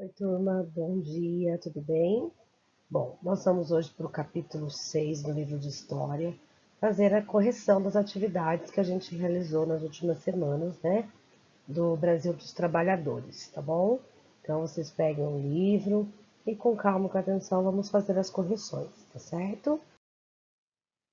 Oi, turma, bom dia, tudo bem? Bom, nós vamos hoje para o capítulo 6 do livro de História, fazer a correção das atividades que a gente realizou nas últimas semanas, né? Do Brasil dos Trabalhadores, tá bom? Então, vocês peguem o livro e com calma, com atenção, vamos fazer as correções, tá certo?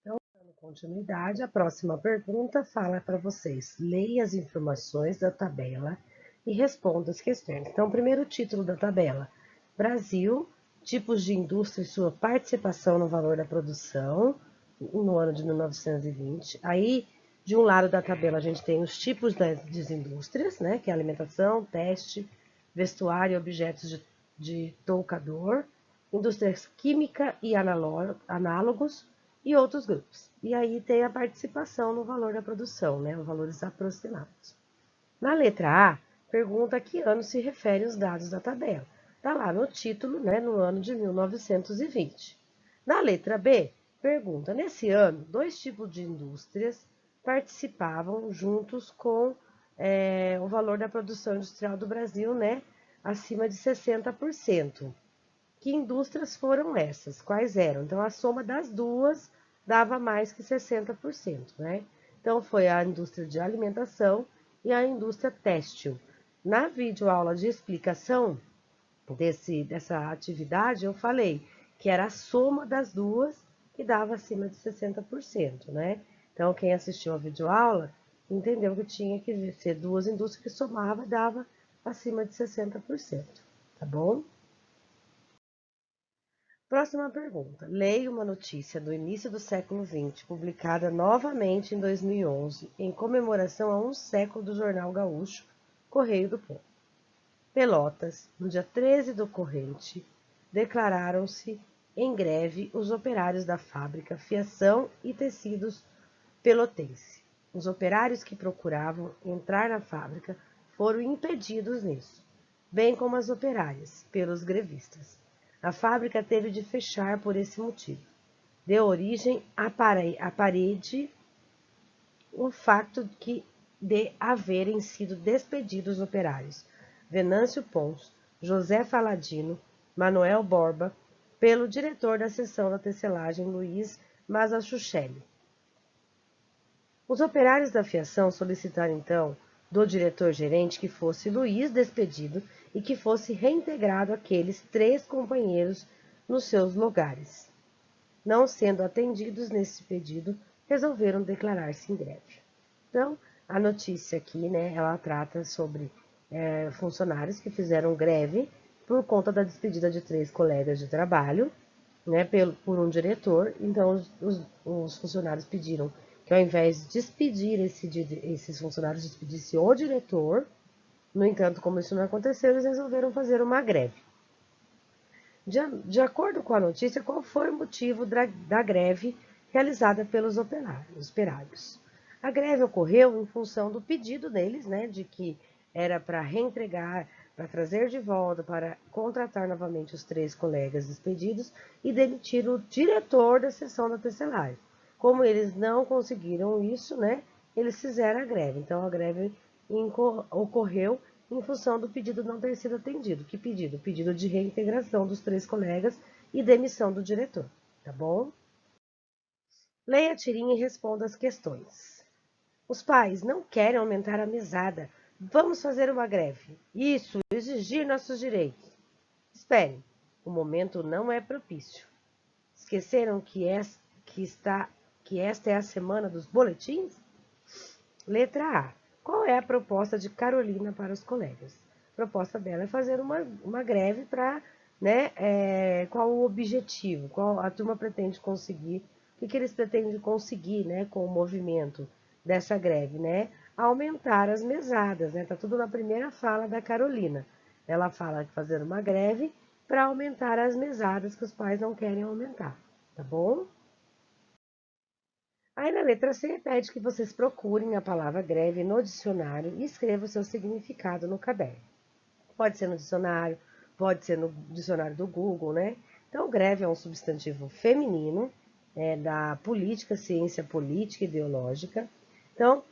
Então, dando continuidade, a próxima pergunta fala para vocês: leia as informações da tabela e responda as questões. Então, o primeiro título da tabela: Brasil, tipos de indústria e sua participação no valor da produção no ano de 1920. Aí, de um lado da tabela, a gente tem os tipos das indústrias, né? Que é alimentação, teste, vestuário, objetos de toucador, indústrias química e análogos e outros grupos. E aí tem a participação no valor da produção, né? Os valores aproximados. Na letra A, pergunta a que ano se referem os dados da tabela. Está lá no título, né, no ano de 1920. Na letra B, pergunta, nesse ano, dois tipos de indústrias participavam juntos com o valor da produção industrial do Brasil, né, acima de 60%. Que indústrias foram essas? Quais eram? Então, a soma das duas dava mais que 60%, né? Então, foi a indústria de alimentação e a indústria têxtil. Na videoaula de explicação dessa atividade, eu falei que era a soma das duas que dava acima de 60%, né? Então, quem assistiu a videoaula entendeu que tinha que ser duas indústrias que somava e dava acima de 60%, tá bom? Próxima pergunta. Leia uma notícia do início do século XX, publicada novamente em 2011, em comemoração a um século do jornal gaúcho Correio do Povo. Pelotas, no dia 13 do corrente, declararam-se em greve os operários da fábrica Fiação e Tecidos Pelotense. Os operários que procuravam entrar na fábrica foram impedidos nisso, bem como as operárias, pelos grevistas. A fábrica teve de fechar por esse motivo. Deu origem à parede o facto de haverem sido despedidos operários Venâncio Pons, José Faladino, Manuel Borba, pelo diretor da seção da tecelagem Luiz Mazachuchelli. Os operários da fiação solicitaram então do diretor-gerente que fosse Luiz despedido e que fosse reintegrado aqueles 3 companheiros nos seus lugares. Não sendo atendidos nesse pedido, resolveram declarar-se em greve. Então, a notícia aqui, né, ela trata sobre funcionários que fizeram greve por conta da despedida de 3 colegas de trabalho, né, por um diretor. Então, os funcionários pediram que ao invés de despedir esses funcionários, despedisse o diretor. No entanto, como isso não aconteceu, eles resolveram fazer uma greve. De acordo com a notícia, qual foi o motivo da greve realizada pelos operários? A greve ocorreu em função do pedido deles, né, de que era para reentregar, para trazer de volta, para contratar novamente os 3 colegas despedidos e demitir o diretor da seção da tecelagem. Como eles não conseguiram isso, né, eles fizeram a greve. Então, a greve ocorreu em função do pedido não ter sido atendido. Que pedido? O pedido de reintegração dos 3 colegas e demissão do diretor, tá bom? Leia a tirinha e responda as questões. Os pais não querem aumentar a mesada. Vamos fazer uma greve. Isso, exigir nossos direitos. Esperem, o momento não é propício. Esqueceram que esta é a semana dos boletins? Letra A. Qual é a proposta de Carolina para os colegas? A proposta dela é fazer uma greve para, né, qual o objetivo, qual a turma pretende conseguir, o que eles pretendem conseguir, né, com o movimento dessa greve, né? Aumentar as mesadas, né? Tá tudo na primeira fala da Carolina. Ela fala que fazer uma greve para aumentar as mesadas que os pais não querem aumentar, tá bom? Aí na letra C, pede que vocês procurem a palavra greve no dicionário e escrevam o seu significado no caderno. Pode ser no dicionário, pode ser no dicionário do Google, né? Então, greve é um substantivo feminino, da política, ciência política e ideológica. Então,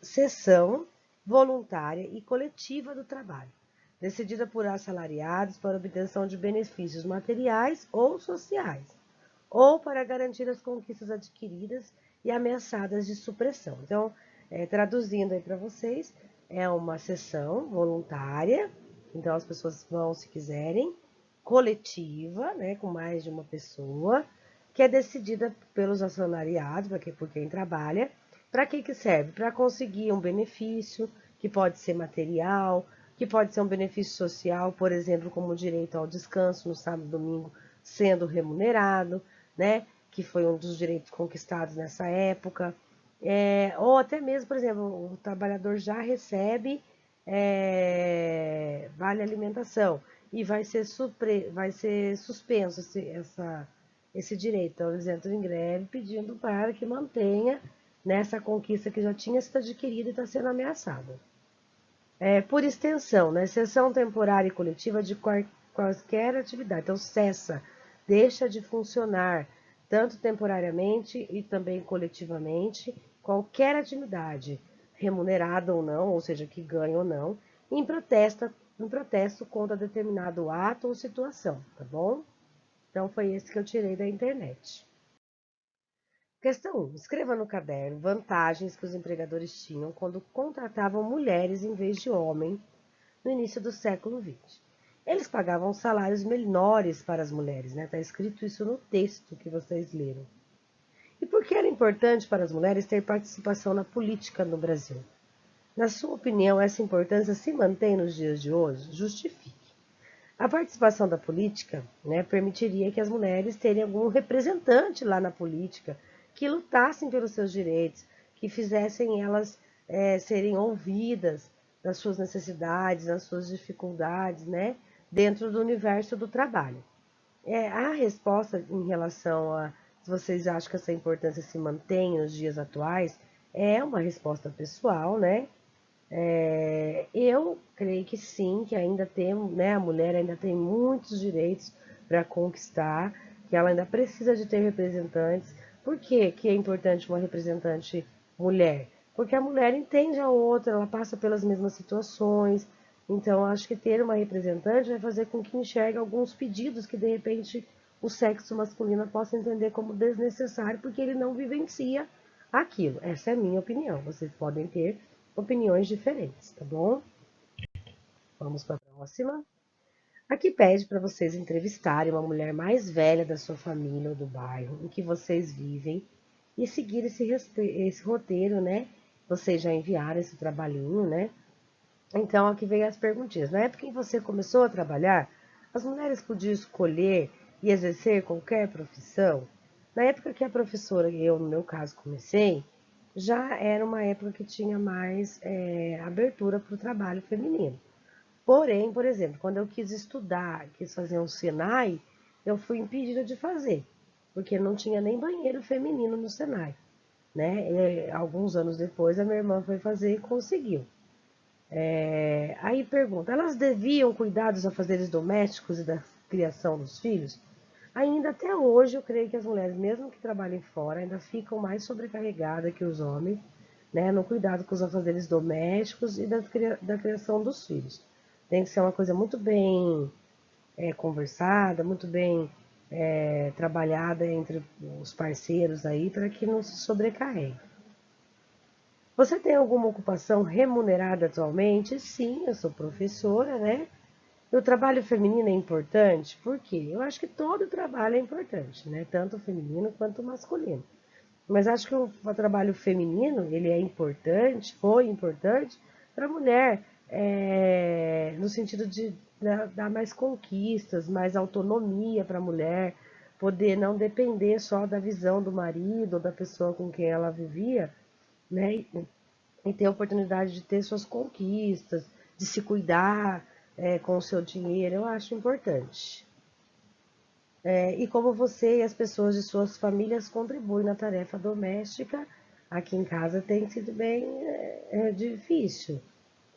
sessão voluntária e coletiva do trabalho. decidida por assalariados para obtenção de benefícios materiais ou sociais, ou para garantir as conquistas adquiridas e ameaçadas de supressão. Então, traduzindo aí para vocês, é uma sessão voluntária, então as pessoas vão se quiserem, coletiva, né, com mais de uma pessoa, que é decidida pelos assalariados, por quem trabalha. Para que serve? Para conseguir um benefício, que pode ser material, que pode ser um benefício social, por exemplo, como o direito ao descanso no sábado e domingo sendo remunerado, né? Que foi um dos direitos conquistados nessa época. Ou até mesmo, por exemplo, o trabalhador já recebe vale alimentação e vai ser suspenso esse direito. Então, eles entram em greve pedindo para que mantenha nessa conquista que já tinha sido adquirida e está sendo ameaçada. Por extensão, né? Cessão temporária e coletiva de qualquer atividade. Então, cessa, deixa de funcionar, tanto temporariamente e também coletivamente, qualquer atividade, remunerada ou não, ou seja, que ganha ou não, em protesto contra determinado ato ou situação, tá bom? Então, foi esse que eu tirei da internet. Questão 1. Escreva no caderno vantagens que os empregadores tinham quando contratavam mulheres em vez de homens no início do século XX. Eles pagavam salários menores para as mulheres, né? Está escrito isso no texto que vocês leram. E por que era importante para as mulheres ter participação na política no Brasil? Na sua opinião, essa importância se mantém nos dias de hoje? Justifique. A participação da política, né, permitiria que as mulheres tenham algum representante lá na política, que lutassem pelos seus direitos, que fizessem elas serem ouvidas nas suas necessidades, nas suas dificuldades, né, dentro do universo do trabalho. A resposta em relação a se vocês acham que essa importância se mantém nos dias atuais é uma resposta pessoal, né? Eu creio que sim, que ainda tem, né, a mulher ainda tem muitos direitos para conquistar, que ela ainda precisa de ter representantes. Por que é importante uma representante mulher? Porque a mulher entende a outra, ela passa pelas mesmas situações. Então, acho que ter uma representante vai fazer com que enxergue alguns pedidos que, de repente, o sexo masculino possa entender como desnecessário, porque ele não vivencia aquilo. Essa é a minha opinião. Vocês podem ter opiniões diferentes, tá bom? Vamos para a próxima. Aqui pede para vocês entrevistarem uma mulher mais velha da sua família ou do bairro em que vocês vivem e seguir esse roteiro, né? Vocês já enviaram esse trabalhinho, né? Então, aqui vem as perguntinhas. Na época em que você começou a trabalhar, as mulheres podiam escolher e exercer qualquer profissão? Na época que a professora e eu, no meu caso, comecei, já era uma época que tinha mais abertura para o trabalho feminino. Porém, por exemplo, quando eu quis estudar, quis fazer um Senai, eu fui impedida de fazer, porque não tinha nem banheiro feminino no Senai, né? E, alguns anos depois, a minha irmã foi fazer e conseguiu. Aí pergunta, elas deviam cuidar dos afazeres domésticos e da criação dos filhos? Ainda até hoje, eu creio que as mulheres, mesmo que trabalhem fora, ainda ficam mais sobrecarregadas que os homens, né, no cuidado com os afazeres domésticos e da criação dos filhos. Tem que ser uma coisa muito bem conversada, muito bem trabalhada entre os parceiros aí, para que não se sobrecarregue. Você tem alguma ocupação remunerada atualmente? Sim, eu sou professora, né? O trabalho feminino é importante? Por quê? Eu acho que todo trabalho é importante, né? Tanto o feminino quanto o masculino. Mas acho que o trabalho feminino, ele é importante, foi importante para a mulher, no sentido de dar mais conquistas, mais autonomia para a mulher, poder não depender só da visão do marido ou da pessoa com quem ela vivia, né? E ter a oportunidade de ter suas conquistas, de se cuidar com o seu dinheiro, eu acho importante. E como você e as pessoas de suas famílias contribuem na tarefa doméstica, aqui em casa tem sido bem difícil.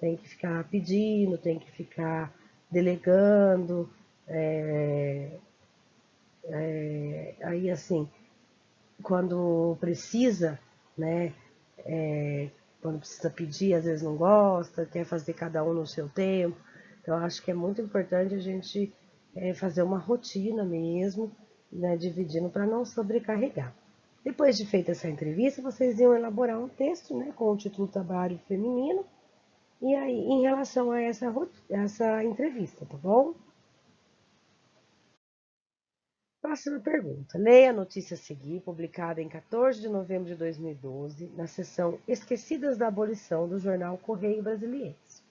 Tem que ficar pedindo, tem que ficar delegando. Aí, assim, quando precisa, né? Quando precisa pedir, às vezes não gosta, quer fazer cada um no seu tempo. Então, acho que é muito importante a gente fazer uma rotina mesmo, né, dividindo para não sobrecarregar. Depois de feita essa entrevista, vocês iam elaborar um texto, né, com o título Trabalho Feminino, e aí em relação a essa entrevista, tá bom? Próxima pergunta. Leia a notícia a seguir, publicada em 14 de novembro de 2012, na seção Esquecidas da Abolição do jornal Correio Brasiliense.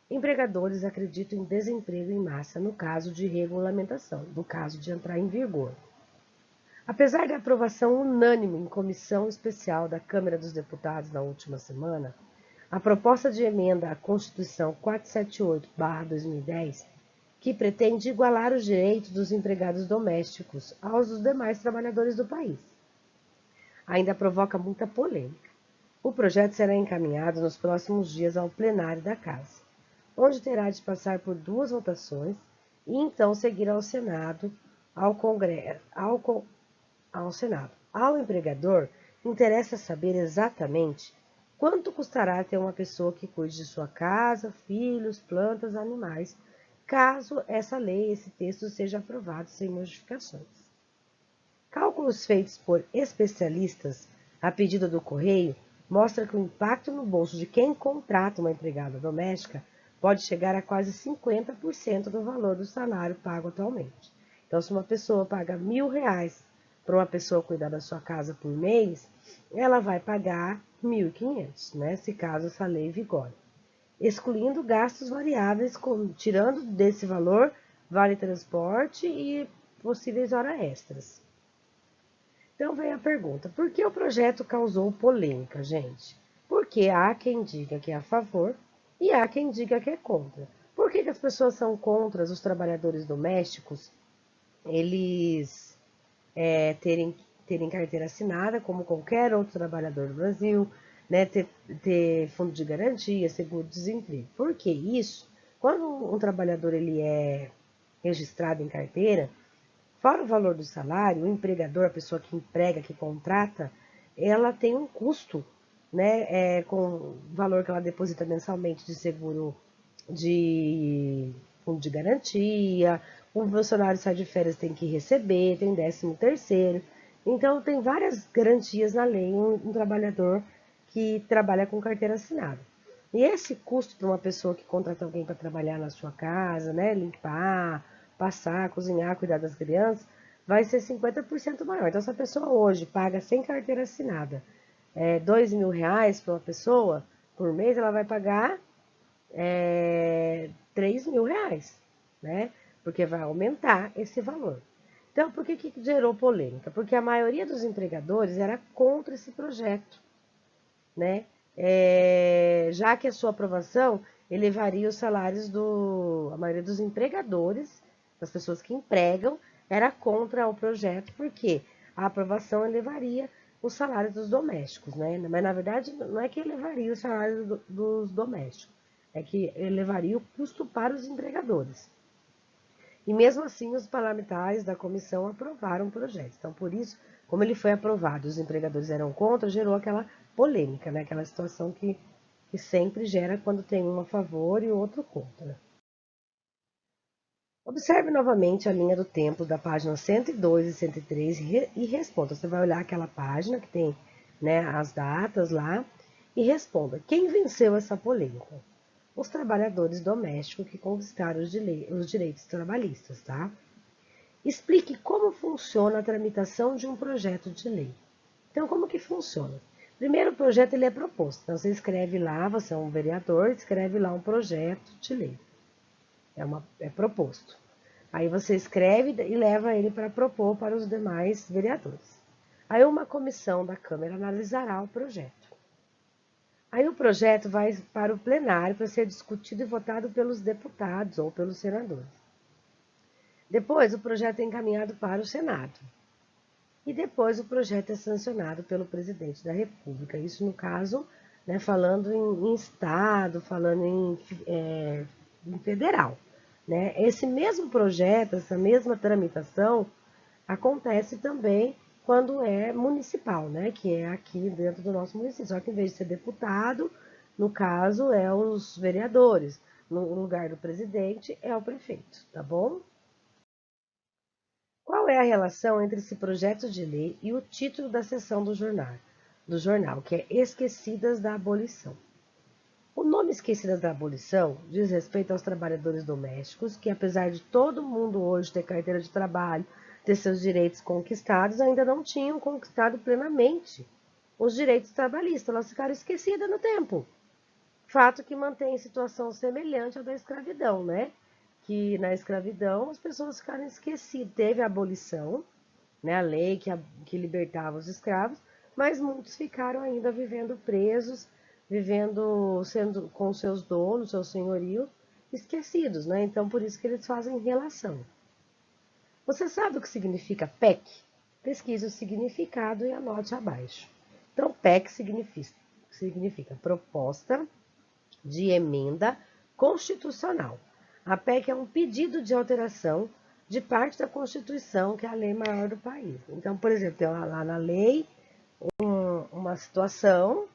Empregadores acreditam em desemprego em massa no caso de regulamentação, no caso de entrar em vigor. Apesar da aprovação unânime em comissão especial da Câmara dos Deputados na última semana, a proposta de emenda à Constituição 478/2010, que pretende igualar os direitos dos empregados domésticos aos dos demais trabalhadores do país, ainda provoca muita polêmica. O projeto será encaminhado nos próximos dias ao plenário da Casa, onde terá de passar por 2 votações e então seguir ao Senado, ao Congresso, ao Senado. Ao empregador, interessa saber exatamente quanto custará ter uma pessoa que cuide de sua casa, filhos, plantas, animais, caso essa lei, esse texto seja aprovado sem modificações. Cálculos feitos por especialistas a pedido do Correio mostram que o impacto no bolso de quem contrata uma empregada doméstica pode chegar a quase 50% do valor do salário pago atualmente. Então, se uma pessoa paga R$ 1.000 para uma pessoa cuidar da sua casa por mês, ela vai pagar 1.500, né? Se caso essa lei vigore. Excluindo gastos variáveis, tirando desse valor vale transporte e possíveis horas extras. Então vem a pergunta, por que o projeto causou polêmica, gente? Porque há quem diga que é a favor e há quem diga que é contra. Por que as pessoas são contra os trabalhadores domésticos, eles terem carteira assinada, como qualquer outro trabalhador do Brasil, né, ter fundo de garantia, seguro-desemprego? Por que isso? Quando um trabalhador ele é registrado em carteira, fora o valor do salário, o empregador, a pessoa que emprega, que contrata, ela tem um custo, né, com o valor que ela deposita mensalmente de seguro de fundo de garantia, um funcionário sai de férias tem que receber, tem 13º. Então, tem várias garantias na lei um trabalhador que trabalha com carteira assinada. E esse custo para uma pessoa que contrata alguém para trabalhar na sua casa, né, limpar, passar, cozinhar, cuidar das crianças, vai ser 50% maior. Então, se a pessoa hoje paga sem carteira assinada R$ 2.000 para uma pessoa por mês, ela vai pagar R$ 3.000, né? Porque vai aumentar esse valor. Então, por que gerou polêmica? Porque a maioria dos empregadores era contra esse projeto, né? Já que a sua aprovação elevaria os salários a maioria dos empregadores, das pessoas que empregam, era contra o projeto, porque a aprovação elevaria os salários dos domésticos, né? Mas na verdade não é que elevaria os salários dos domésticos, é que elevaria o custo para os empregadores. E mesmo assim, os parlamentares da comissão aprovaram o projeto. Então, por isso, como ele foi aprovado e os empregadores eram contra, gerou aquela polêmica, né? Aquela situação que sempre gera quando tem um a favor e o outro contra. Observe novamente a linha do tempo da página 102 e 103 e responda. Você vai olhar aquela página que tem, né, as datas lá e responda. Quem venceu essa polêmica? Os trabalhadores domésticos que conquistaram os direitos trabalhistas, tá? Explique como funciona a tramitação de um projeto de lei. Então, como que funciona? Primeiro, o projeto ele é proposto. Então, você escreve lá, você é um vereador, escreve lá um projeto de lei. É proposto. Aí você escreve e leva ele para propor para os demais vereadores. Aí uma comissão da Câmara analisará o projeto. Aí o projeto vai para o plenário para ser discutido e votado pelos deputados ou pelos senadores. Depois, o projeto é encaminhado para o Senado. E depois o projeto é sancionado pelo presidente da República. Isso no caso, né, falando em estado, falando em federal. Né? Esse mesmo projeto, essa mesma tramitação, acontece também quando é municipal, né? Que é aqui dentro do nosso município. Só que em vez de ser deputado, no caso, é os vereadores. no lugar do presidente, é o prefeito, tá bom? Qual é a relação entre esse projeto de lei e o título da seção do jornal, que é Esquecidas da Abolição? O nome Esquecidas da Abolição diz respeito aos trabalhadores domésticos que, apesar de todo mundo hoje ter carteira de trabalho, ter seus direitos conquistados, ainda não tinham conquistado plenamente os direitos trabalhistas. Elas ficaram esquecidas no tempo. Fato que mantém situação semelhante à da escravidão, né? Que na escravidão as pessoas ficaram esquecidas. Teve a abolição, né? A lei que libertava os escravos, mas muitos ficaram ainda vivendo presos, vivendo sendo com seus donos, seu senhorio, esquecidos, né? Então por isso que eles fazem relação. Você sabe o que significa PEC? Pesquise o significado e anote abaixo. Então, PEC significa Proposta de Emenda Constitucional. A PEC é um pedido de alteração de parte da Constituição, que é a lei maior do país. Então, por exemplo, tem lá na lei uma situação,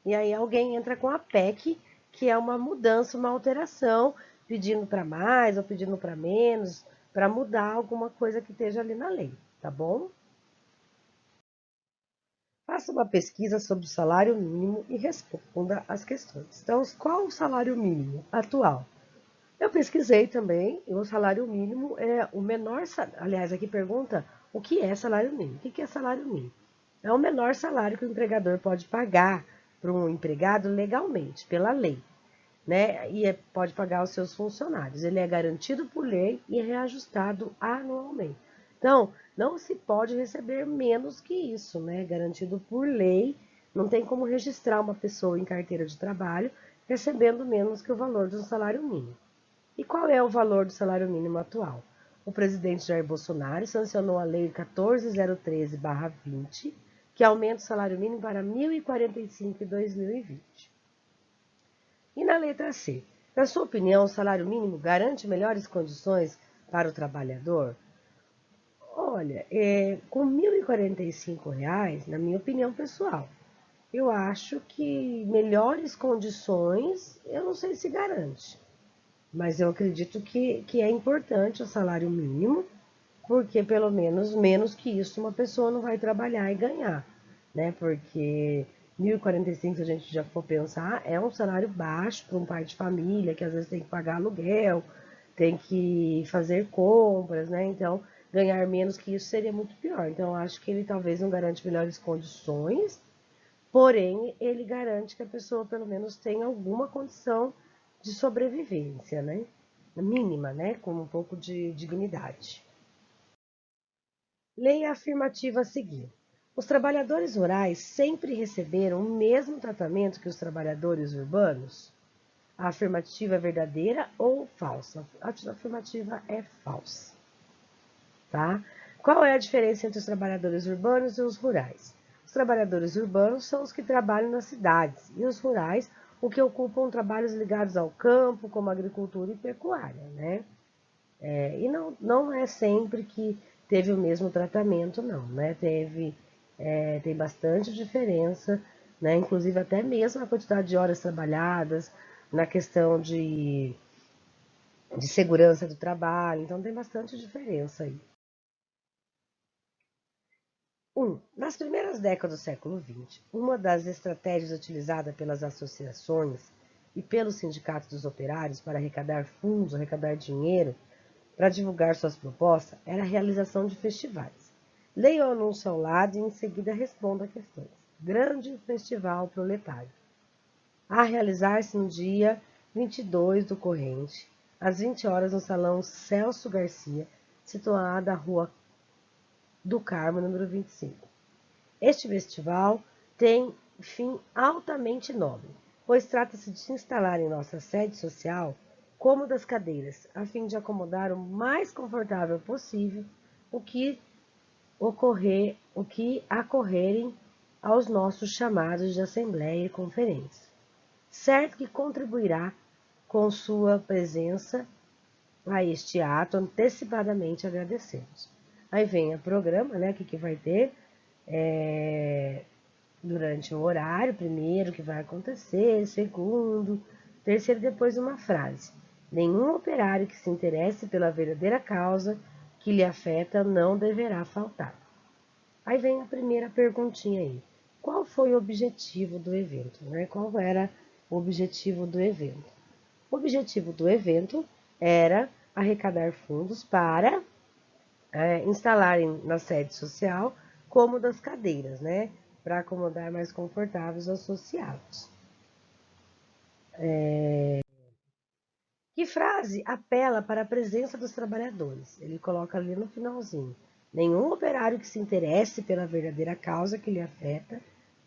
e aí alguém entra com a PEC, que é uma mudança, uma alteração, pedindo para mais ou pedindo para menos, para mudar alguma coisa que esteja ali na lei, tá bom? Faça uma pesquisa sobre o salário mínimo e responda as questões. Então, qual o salário mínimo atual? Eu pesquisei também, e o salário mínimo é o menor salário. Aliás, aqui pergunta o que é salário mínimo. O que é salário mínimo? É o menor salário que o empregador pode pagar para um empregado legalmente, pela lei, né? E pode pagar aos seus funcionários. Ele é garantido por lei e é reajustado anualmente. Então, não se pode receber menos que isso, né? Garantido por lei, não tem como registrar uma pessoa em carteira de trabalho recebendo menos que o valor de um salário mínimo. E qual é o valor do salário mínimo atual? O presidente Jair Bolsonaro sancionou a Lei 14.013/20, que aumenta o salário mínimo para R$ 1.045 em 2020. E na letra C, na sua opinião, o salário mínimo garante melhores condições para o trabalhador? Olha, com R$ 1.045, na minha opinião pessoal, eu acho que melhores condições, eu não sei se garante. Mas eu acredito que é importante o salário mínimo, porque pelo menos que isso uma pessoa não vai trabalhar e ganhar, né? Porque 1.045, se a gente já for pensar, é um salário baixo para um pai de família, que às vezes tem que pagar aluguel, tem que fazer compras, né? Então, ganhar menos que isso seria muito pior. Então, eu acho que ele talvez não garante melhores condições, porém, ele garante que a pessoa pelo menos tenha alguma condição de sobrevivência, né? Mínima, né? Com um pouco de dignidade. Leia a afirmativa a seguir. Os trabalhadores rurais sempre receberam o mesmo tratamento que os trabalhadores urbanos? A afirmativa é verdadeira ou falsa? A afirmativa é falsa, tá? Qual é a diferença entre os trabalhadores urbanos e os rurais? Os trabalhadores urbanos são os que trabalham nas cidades e os rurais, o que ocupam trabalhos ligados ao campo, como agricultura e pecuária, né? E não é sempre que teve o mesmo tratamento, não, né? Tem bastante diferença, né? Inclusive até mesmo a quantidade de horas trabalhadas, na questão de segurança do trabalho, então tem bastante diferença aí. Nas primeiras décadas do século XX, uma das estratégias utilizadas pelas associações e pelos sindicatos dos operários para arrecadar fundos, arrecadar dinheiro, para divulgar suas propostas, era a realização de festivais. Leia o anúncio ao lado e em seguida responda a questões. Grande Festival Proletário. A realizar-se no dia 22 do corrente, às 20 horas, no Salão Celso Garcia, situado na Rua do Carmo, número 25. Este festival tem fim altamente nobre, pois trata-se de se instalar em nossa sede social cômodas cadeiras, a fim de acomodar o mais confortável possível o que acorrerem aos nossos chamados de assembleia e conferência. Certo que contribuirá com sua presença a este ato, antecipadamente agradecemos. Aí vem o programa, né, que vai ter durante o horário, primeiro, que vai acontecer, segundo, terceiro, depois uma frase. Nenhum operário que se interesse pela verdadeira causa que lhe afeta não deverá faltar. Aí vem a primeira perguntinha aí. Qual foi o objetivo do evento? Né? Qual era o objetivo do evento? O objetivo do evento era arrecadar fundos para instalarem na sede social cômodas cadeiras, né? Para acomodar mais confortáveis os associados. Que frase apela para a presença dos trabalhadores? Ele coloca ali no finalzinho. Nenhum operário que se interesse pela verdadeira causa que lhe afeta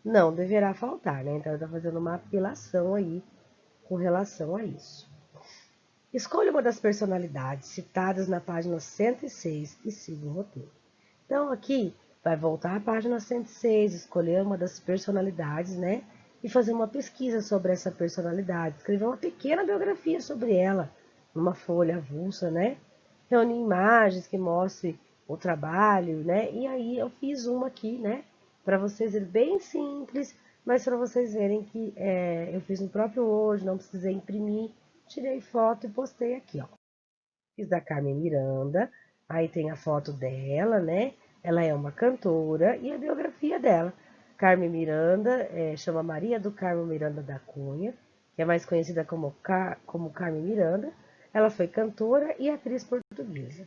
não deverá faltar, né? Então, ele está fazendo uma apelação aí com relação a isso. Escolha uma das personalidades citadas na página 106 e siga o roteiro. Então, aqui, vai voltar à página 106, escolher uma das personalidades, né? E fazer uma pesquisa sobre essa personalidade, escrever uma pequena biografia sobre ela, numa folha avulsa, né? Reunir imagens que mostrem o trabalho, né? E aí eu fiz uma aqui, né? Para vocês verem, bem simples, mas para vocês verem que eu fiz no próprio Word, não precisei imprimir, tirei foto e postei aqui, ó. Fiz da Carmen Miranda, aí tem a foto dela, né? Ela é uma cantora e a biografia dela. Carmen Miranda, chama Maria do Carmo Miranda da Cunha, que é mais conhecida como Carmen Miranda. Ela foi cantora e atriz portuguesa,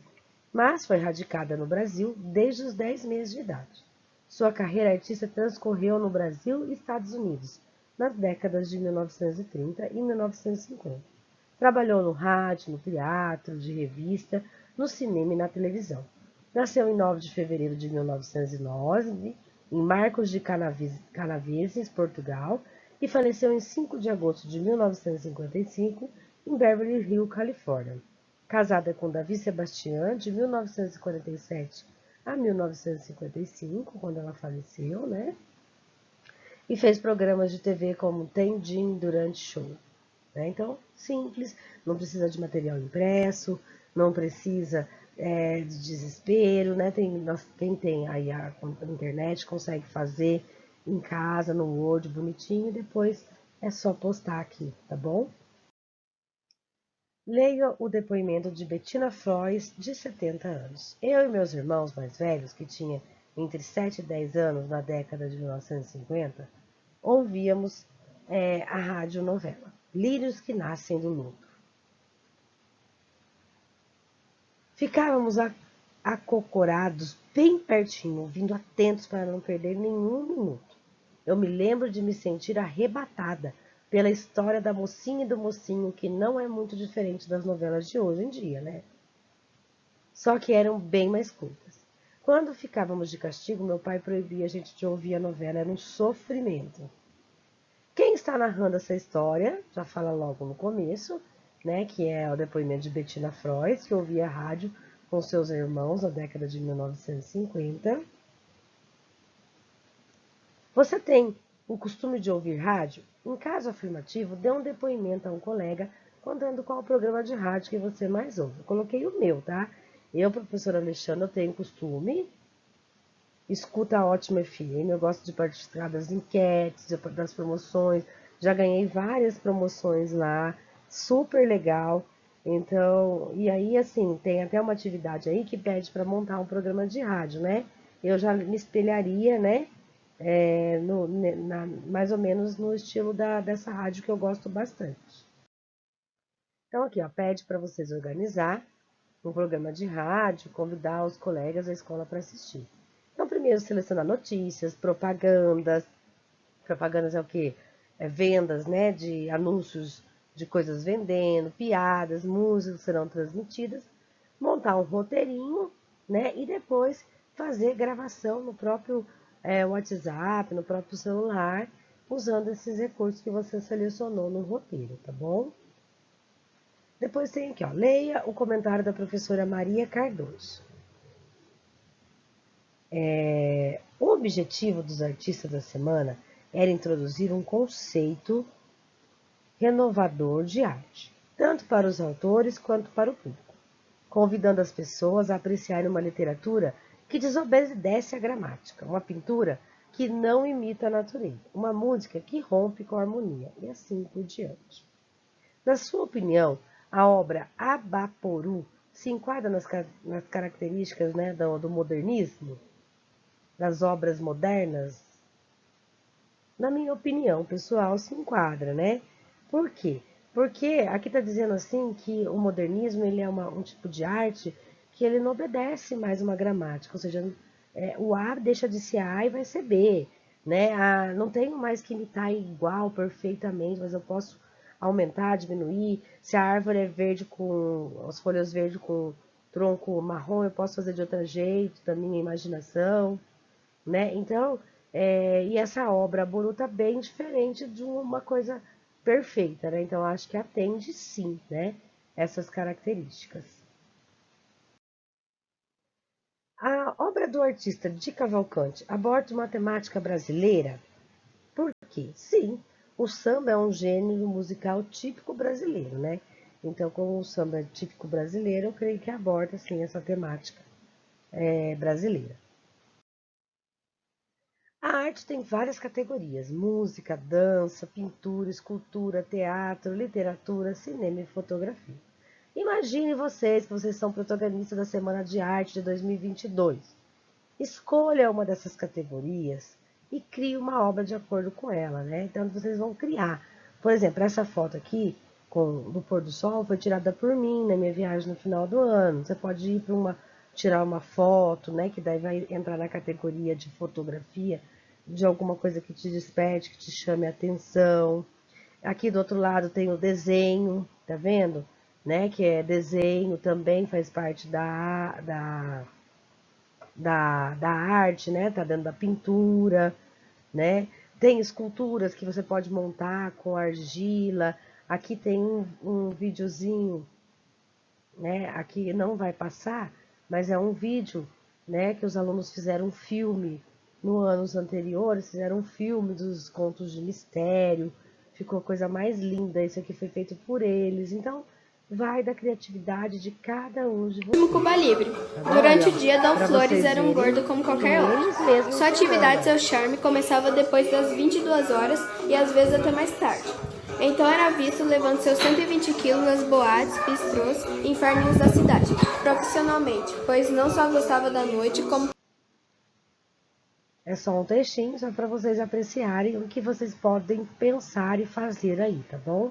mas foi radicada no Brasil desde os 10 meses de idade. Sua carreira artística transcorreu no Brasil e Estados Unidos, nas décadas de 1930 e 1950. Trabalhou no rádio, no teatro, de revista, no cinema e na televisão. Nasceu em 9 de fevereiro de 1909, em Marcos de Canaveses, Portugal, e faleceu em 5 de agosto de 1955, em Beverly Hills, Califórnia. Casada com Davi Sebastian, de 1947 a 1955, quando ela faleceu, né? E fez programas de TV como Tem Jim durante show. Né? Então, simples, não precisa de material impresso, não precisa de desespero, né? Quem tem aí a internet consegue fazer em casa, no Word, bonitinho, e depois é só postar aqui, tá bom? Leia o depoimento de Bettina Frois, de 70 anos. Eu e meus irmãos mais velhos, que tinham entre 7 e 10 anos na década de 1950, ouvíamos a radionovela Lírios que Nascem do Luto. Ficávamos acocorados bem pertinho, ouvindo atentos para não perder nenhum minuto. Eu me lembro de me sentir arrebatada pela história da mocinha e do mocinho, que não é muito diferente das novelas de hoje em dia, né? Só que eram bem mais curtas. Quando ficávamos de castigo, meu pai proibia a gente de ouvir a novela, era um sofrimento. Quem está narrando essa história, já fala logo no começo, né, que é o depoimento de Bettina Frois, que ouvia a rádio com seus irmãos na década de 1950. Você tem o costume de ouvir rádio? Em caso afirmativo, dê um depoimento a um colega contando qual o programa de rádio que você mais ouve. Eu coloquei o meu, tá? Eu, professor Alexandre, eu tenho costume, escuta a Ótima FM, eu gosto de participar das enquetes, das promoções, já ganhei várias promoções lá, super legal. Então, e aí assim, tem até uma atividade aí que pede para montar um programa de rádio, né? Eu já me espelharia, né? Mais ou menos no estilo dessa rádio que eu gosto bastante. Então aqui, ó, pede para vocês organizar um programa de rádio, convidar os colegas da escola para assistir. Então, primeiro selecionar notícias, propagandas. Propagandas é o quê? Vendas, né, de anúncios de coisas vendendo, piadas, músicas serão transmitidas. Montar um roteirinho, né, e depois fazer gravação no próprio WhatsApp, no próprio celular, usando esses recursos que você selecionou no roteiro, tá bom? Depois tem aqui, ó, leia o comentário da professora Maria Cardoso. O objetivo dos artistas da semana era introduzir um conceito renovador de arte, tanto para os autores quanto para o público, convidando as pessoas a apreciarem uma literatura que desobedece à gramática, uma pintura que não imita a natureza, uma música que rompe com a harmonia, e assim por diante. Na sua opinião, A obra Abaporu se enquadra nas características, né, do modernismo, das obras modernas? Na minha opinião pessoal, se enquadra, né? Por quê? Porque aqui está dizendo assim que o modernismo ele é um tipo de arte que ele não obedece mais uma gramática, ou seja, o A deixa de ser A e vai ser B, né? Não tenho mais que imitar igual perfeitamente, mas eu posso aumentar, diminuir. Se a árvore é verde com as folhas verdes com tronco marrom, eu posso fazer de outro jeito, da minha imaginação, né? Então, e essa obra Boruta é bem diferente de uma coisa perfeita, né? Então, acho que atende sim, né? Essas características. A obra do artista de Cavalcante aborda uma temática brasileira? Por quê? Sim, o samba é um gênero musical típico brasileiro, né? Então, como o samba é típico brasileiro, eu creio que aborda, sim, essa temática brasileira. A arte tem várias categorias: música, dança, pintura, escultura, teatro, literatura, cinema e fotografia. Imagine vocês que vocês são protagonistas da Semana de Arte de 2022. Escolha uma dessas categorias e crie uma obra de acordo com ela, né? Então vocês vão criar. Por exemplo, essa foto aqui do pôr do sol foi tirada por mim na minha viagem no final do ano. Você pode ir para tirar uma foto, né? Que daí vai entrar na categoria de fotografia, de alguma coisa que te desperte, que te chame a atenção. Aqui do outro lado tem o desenho, tá vendo? Né? Que é desenho também faz parte da arte, né? Tá dentro da pintura, né? Tem esculturas que você pode montar com argila. Aqui tem um videozinho, né? Aqui não vai passar, mas é um vídeo, né? Que os alunos fizeram um filme no anos anteriores, fizeram um filme dos contos de mistério. Ficou a coisa mais linda. Isso aqui foi feito por eles. Então, vai da criatividade de cada um de No vocês. Cuba Livre. Tá bom? Durante Olha, o dia, Dal para Flores vocês era um verem gordo como que qualquer eles outro. mesmos Sua atividade, ensinando. seu charme, começava depois das 22 horas e às vezes até mais tarde. Então era visto levando seus 120 quilos nas boates, bistrôs e inferninhos da cidade, profissionalmente, pois não só gostava da noite, como É só um textinho, só para vocês apreciarem o que vocês podem pensar e fazer aí, tá bom?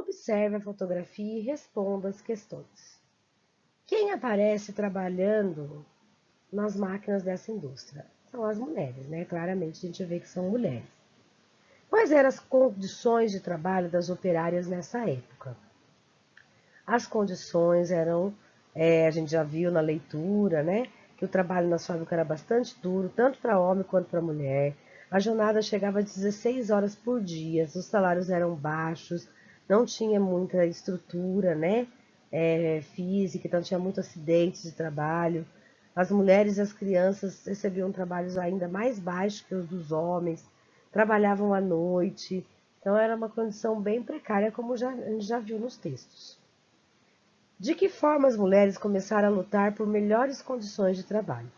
Observe a fotografia e responda as questões. Quem aparece trabalhando nas máquinas dessa indústria? São as mulheres, né? Claramente a gente vê que são mulheres. Quais eram as condições de trabalho das operárias nessa época? As condições eram, a gente já viu na leitura, né? Que o trabalho nas fábricas era bastante duro, tanto para homem quanto para mulher. A jornada chegava a 16 horas por dia, os salários eram baixos, não tinha muita estrutura, né? Física, então tinha muitos acidentes de trabalho. As mulheres e as crianças recebiam trabalhos ainda mais baixos que os dos homens, trabalhavam à noite, então era uma condição bem precária, como a gente já viu nos textos. De que forma as mulheres começaram a lutar por melhores condições de trabalho?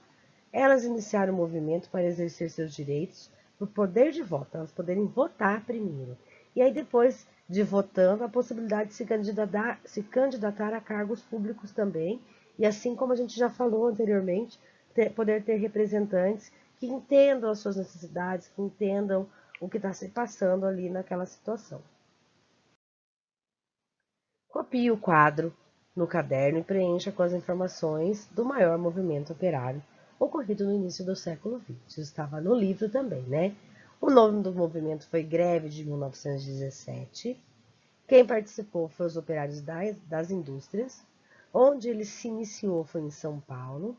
Elas iniciaram o movimento para exercer seus direitos por poder de voto, elas poderem votar primeiro. E aí depois de votando, a possibilidade de se candidatar a cargos públicos também. E assim como a gente já falou anteriormente, poder ter representantes que entendam as suas necessidades, que entendam o que está se passando ali naquela situação. Copie o quadro no caderno e preencha com as informações do maior movimento operário ocorrido no início do século XX. Isso estava no livro também, né? O nome do movimento foi Greve de 1917. Quem participou foi os operários das indústrias. Onde ele se iniciou foi em São Paulo.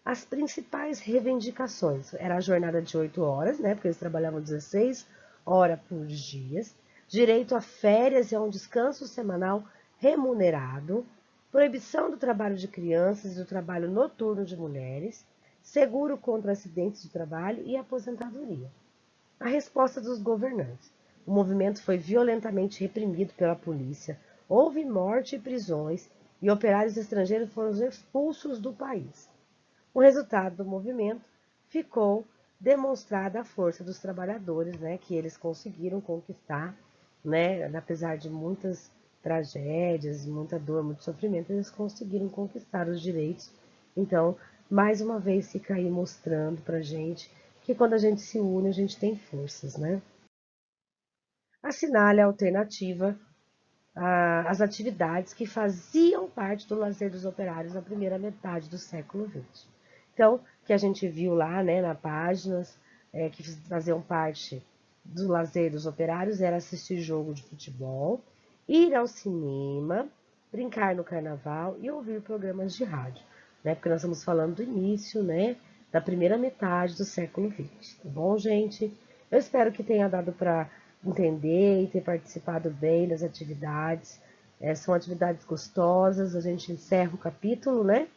As principais reivindicações era a jornada de 8 horas, né? Porque eles trabalhavam 16 horas por dia. Direito a férias e a um descanso semanal remunerado, proibição do trabalho de crianças e do trabalho noturno de mulheres, seguro contra acidentes de trabalho e aposentadoria. A resposta dos governantes. O movimento foi violentamente reprimido pela polícia, houve morte e prisões, e operários estrangeiros foram expulsos do país. O resultado do movimento ficou demonstrada a força dos trabalhadores, né, que eles conseguiram conquistar, né, apesar de muitas tragédias, muita dor, muito sofrimento, eles conseguiram conquistar os direitos. Então, mais uma vez fica aí mostrando pra gente que quando a gente se une, a gente tem forças, né? Assinale a alternativa às atividades que faziam parte do lazer dos operários na primeira metade do século XX. Então, que a gente viu lá, né, na páginas, que faziam parte do lazer dos operários era assistir jogo de futebol, ir ao cinema, brincar no carnaval e ouvir programas de rádio, né? Porque nós estamos falando do início, né, da primeira metade do século XX, tá bom, gente? Eu espero que tenha dado para entender e ter participado bem das atividades. São atividades gostosas, a gente encerra o capítulo, né?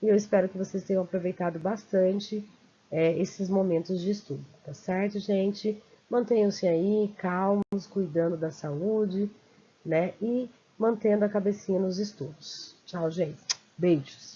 E eu espero que vocês tenham aproveitado bastante esses momentos de estudo, tá certo, gente? Mantenham-se aí calmos, cuidando da saúde, né? E mantendo a cabecinha nos estudos. Tchau, gente. Beijos.